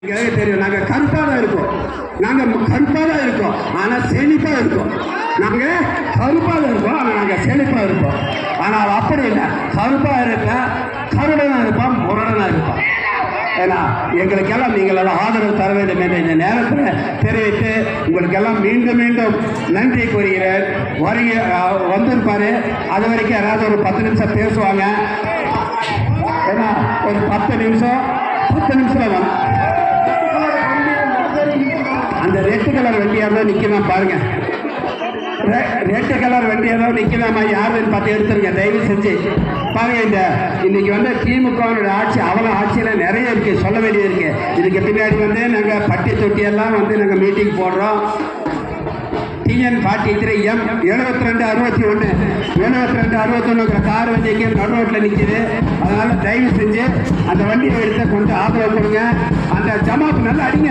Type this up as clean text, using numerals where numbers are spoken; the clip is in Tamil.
தெரியும். நாங்க கருப்பா தான் இருக்கோம், ஆனா செழிப்பா இருக்கோம். நாங்க கருப்பா இருக்கோம், ஆனா நாங்க செழிப்பா இருக்கோம். ஆனால் அப்படி இல்லை, கருப்பா இருக்க கருடனா இருப்பான், முரடனா இருப்பான். ஏன்னா எங்களுக்கெல்லாம் நீங்கள் எல்லாம் ஆதரவு தர வேண்டும் என்ற இந்த நேரத்தில் தெரிவித்து உங்களுக்கெல்லாம் மீண்டும் மீண்டும் நன்றி கூறுகிறேன். வந்திருப்பாரு, அது வரைக்கும் யாராவது ஒரு 10 நிமிஷம் பேசுவாங்க. ஏன்னா ஒரு 10 நிமிஷம் அந்த ரெட் கலர் வண்டியாக தான் நிற்கலாம் பாருங்க. ரெட் கலர் வண்டியாக தான் நிற்கலாமா, யாருன்னு பார்த்து எடுத்துருங்க தயவு செஞ்சு பாருங்க. இன்னைக்கு வந்து திமுக ஆட்சி, அவ்வளோ ஆட்சியில் நிறைய இருக்கு, சொல்ல வேண்டியது இருக்கு. இதுக்கு பின்னாடி வந்து நாங்கள் பட்டி தொட்டியெல்லாம் வந்து நாங்கள் மீட்டிங் போடுறோம். TN43 M 7261 கார் வந்து எங்கே நடுரோட்டில் நிற்கிது. அதனால் தயவு செஞ்சு அந்த வண்டியை எடுத்து கொஞ்சம் ஆதரவு கொடுங்க. அந்த ஜமாப் நல்லா அடிங்க,